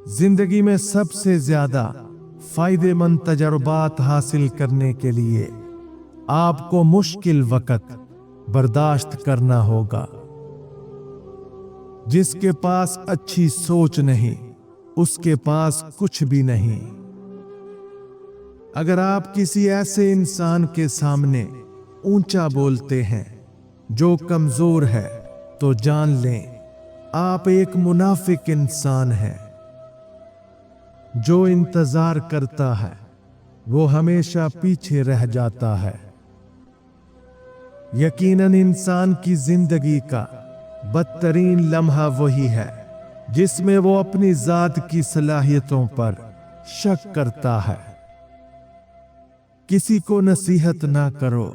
जिंदगी में सबसे ज्यादा फायदेमंद तजुर्बात हासिल करने के लिए आपको मुश्किल वक्त बर्दाश्त करना होगा। जिसके पास अच्छी सोच नहीं, उसके पास कुछ भी नहीं। अगर आप किसी ऐसे इंसान के सामने ऊंचा बोलते हैं जो कमजोर है, तो जान लें आप एक मुनाफिक इंसान हैं। जो इंतजार करता है वो हमेशा पीछे रह जाता है। यकीनन इंसान की जिंदगी का बदतरीन लम्हा वही है जिसमें वो अपनी जात की सलाहियतों पर शक करता है। किसी को नसीहत ना करो,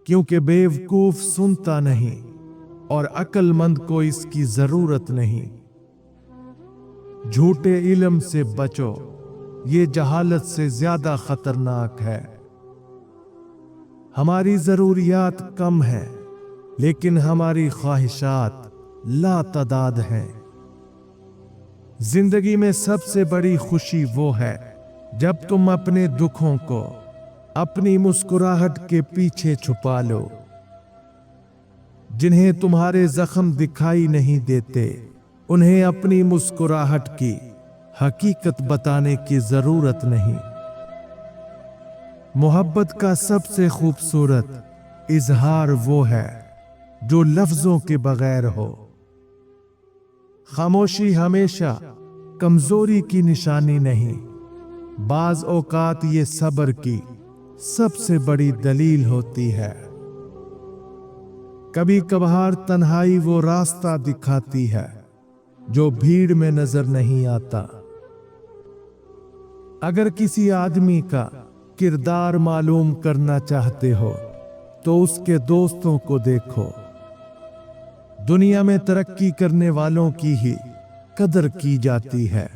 क्योंकि बेवकूफ सुनता नहीं और अक्लमंद को इसकी जरूरत नहीं। झूठे इल्म से बचो, ये जहालत से ज्यादा खतरनाक है। हमारी जरूरियात कम है, लेकिन हमारी ख्वाहिशात लातादाद हैं। जिंदगी में सबसे बड़ी खुशी वो है जब तुम अपने दुखों को अपनी मुस्कुराहट के पीछे छुपा लो। जिन्हें तुम्हारे जख्म दिखाई नहीं देते, उन्हें अपनी मुस्कुराहट की हकीकत बताने की जरूरत नहीं। मोहब्बत का सबसे खूबसूरत इजहार वो है जो लफ्जों के बगैर हो। खामोशी हमेशा कमजोरी की निशानी नहीं, बाज औकात ये सब्र की सबसे बड़ी दलील होती है। कभी कभार तन्हाई वो रास्ता दिखाती है जो भीड़ में नजर नहीं आता। अगर किसी आदमी का किरदार मालूम करना चाहते हो तो उसके दोस्तों को देखो। दुनिया में तरक्की करने वालों की ही कदर की जाती है।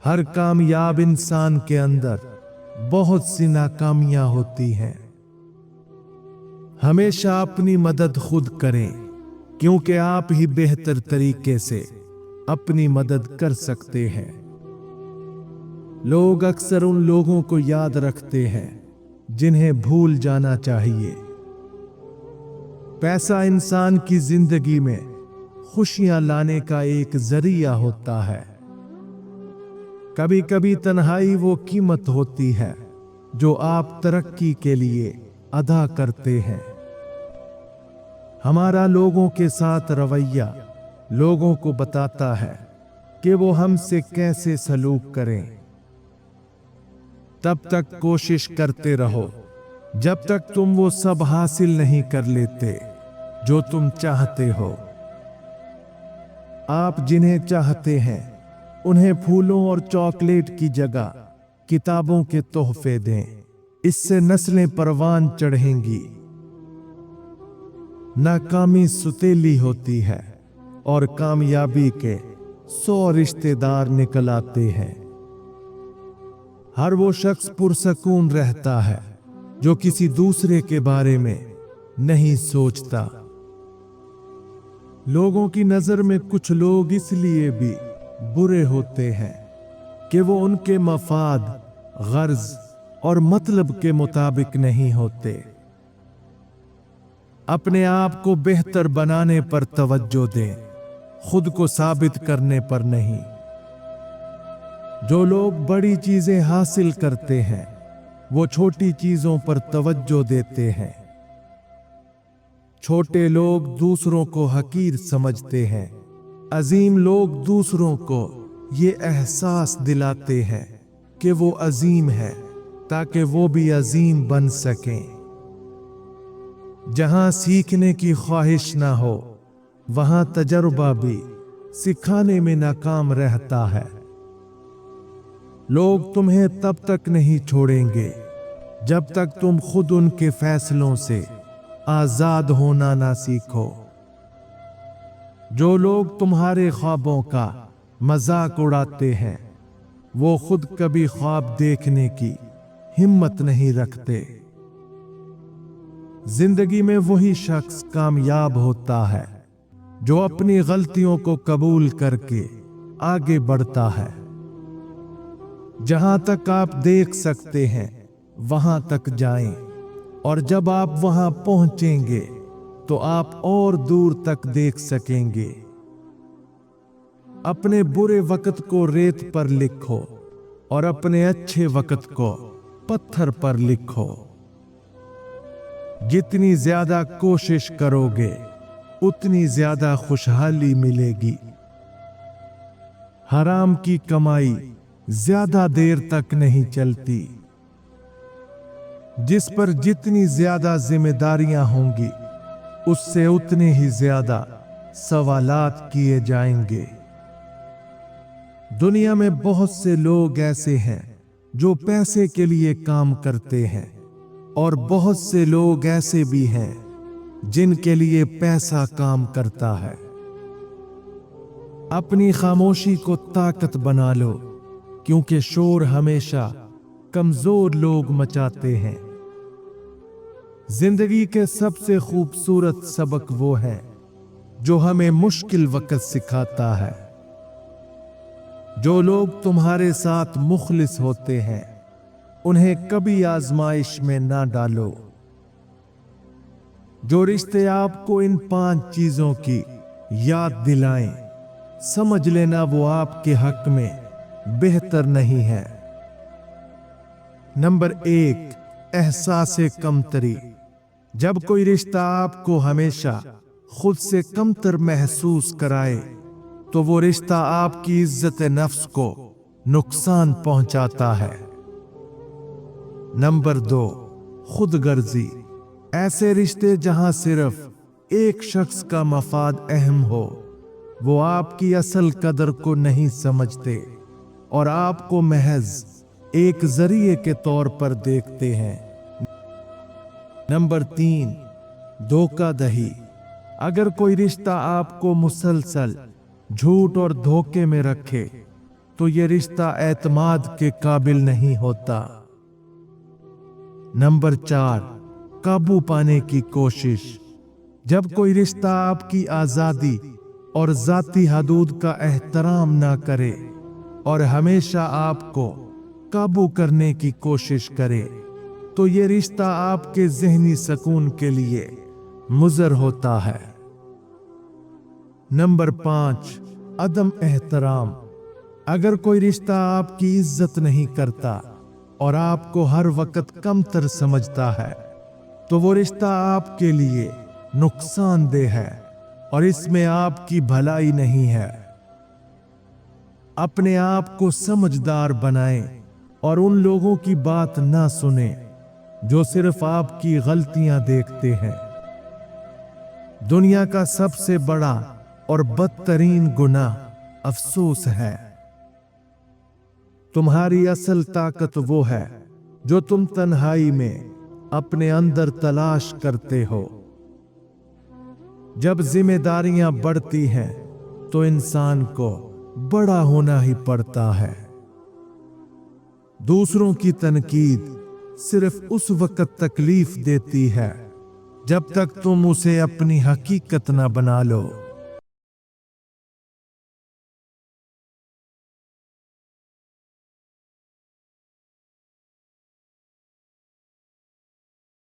हर कामयाब इंसान के अंदर बहुत सी नाकामियां होती हैं। हमेशा अपनी मदद खुद करें, क्योंकि आप ही बेहतर तरीके से अपनी मदद कर सकते हैं। लोग अक्सर उन लोगों को याद रखते हैं जिन्हें भूल जाना चाहिए। पैसा इंसान की जिंदगी में खुशियां लाने का एक जरिया होता है। कभी कभी तन्हाई वो कीमत होती है जो आप तरक्की के लिए अदा करते हैं। हमारा लोगों के साथ रवैया लोगों को बताता है कि वो हमसे कैसे सलूक करें। तब तक कोशिश करते रहो जब तक तुम वो सब हासिल नहीं कर लेते जो तुम चाहते हो। आप जिन्हें चाहते हैं उन्हें फूलों और चॉकलेट की जगह किताबों के तोहफे दें। इससे नस्लें परवान चढ़ेंगी। नाकामी सुतीली होती है और कामयाबी के 100 रिश्तेदार निकल आते हैं। हर वो शख्स पुरसकून रहता है जो किसी दूसरे के बारे में नहीं सोचता। लोगों की नजर में कुछ लोग इसलिए भी बुरे होते हैं कि वो उनके मफाद, गर्ज और मतलब के मुताबिक नहीं होते। अपने आप को बेहतर बनाने पर तवज्जो दें, खुद को साबित करने पर नहीं। जो लोग बड़ी चीजें हासिल करते हैं वो छोटी चीजों पर तवज्जो देते हैं। छोटे लोग दूसरों को हकीर समझते हैं। अजीम लोग दूसरों को ये एहसास दिलाते हैं कि वो अजीम है, ताकि वो भी अजीम बन सकें। जहां सीखने की ख्वाहिश ना हो, वहां तजर्बा भी सिखाने में नाकाम रहता है। लोग तुम्हें तब तक नहीं छोड़ेंगे जब तक तुम खुद उनके फैसलों से आजाद होना ना सीखो। जो लोग तुम्हारे ख्वाबों का मजाक उड़ाते हैं वो खुद कभी ख्वाब देखने की हिम्मत नहीं रखते। जिंदगी में वही शख्स कामयाब होता है जो अपनी गलतियों को कबूल करके आगे बढ़ता है। जहां तक आप देख सकते हैं वहां तक जाएं, और जब आप वहां पहुंचेंगे तो आप और दूर तक देख सकेंगे। अपने बुरे वक्त को रेत पर लिखो और अपने अच्छे वक्त को पत्थर पर लिखो। जितनी ज्यादा कोशिश करोगे उतनी ज्यादा खुशहाली मिलेगी। हराम की कमाई ज्यादा देर तक नहीं चलती। जिस पर जितनी ज्यादा जिम्मेदारियां होंगी उससे उतने ही ज्यादा सवालात किए जाएंगे। दुनिया में बहुत से लोग ऐसे हैं जो पैसे के लिए काम करते हैं, और बहुत से लोग ऐसे भी हैं जिनके लिए पैसा काम करता है। अपनी खामोशी को ताकत बना लो, क्योंकि शोर हमेशा कमजोर लोग मचाते हैं। जिंदगी के सबसे खूबसूरत सबक वो है जो हमें मुश्किल वक्त सिखाता है। जो लोग तुम्हारे साथ मुखलिस होते हैं उन्हें कभी आजमाइश में ना डालो। जो रिश्ते आपको इन 5 चीजों की याद दिलाएं, समझ लेना वो आपके हक में बेहतर नहीं है। नंबर 1, एहसास-ए कमतरी। जब कोई रिश्ता आपको हमेशा खुद से कमतर महसूस कराए तो वो रिश्ता आपकी इज्जत नफ्स को नुकसान पहुंचाता है। नंबर 2, खुदगर्जी। ऐसे रिश्ते जहां सिर्फ एक शख्स का मफाद अहम हो, वो आपकी असल कदर को नहीं समझते और आपको महज एक जरिए के तौर पर देखते हैं। नंबर 3, धोखाधड़ी। अगर कोई रिश्ता आपको मुसलसल झूठ और धोखे में रखे तो यह रिश्ता एतमाद के काबिल नहीं होता। नंबर 4, काबू पाने की कोशिश। जब कोई रिश्ता आपकी आजादी और जाती हदूद का एहतराम ना करे और हमेशा आपको काबू करने की कोशिश करे तो यह रिश्ता आपके ज़हनी सुकून के लिए मुज़र होता है। नंबर 5, अदम एहतराम। अगर कोई रिश्ता आपकी इज्जत नहीं करता और आपको हर वक्त कमतर समझता है तो वो रिश्ता आपके लिए नुकसानदेह है और इसमें आपकी भलाई नहीं है। अपने आप को समझदार बनाएं और उन लोगों की बात ना सुने जो सिर्फ आपकी गलतियां देखते हैं। दुनिया का सबसे बड़ा और बदतरीन गुनाह अफसोस है। तुम्हारी असल ताकत वो है जो तुम तन्हाई में अपने अंदर तलाश करते हो। जब जिम्मेदारियां बढ़ती हैं तो इंसान को बड़ा होना ही पड़ता है। दूसरों की तनकीद सिर्फ उस वक्त तकलीफ देती है जब तक तुम उसे अपनी हकीकत न बना लो।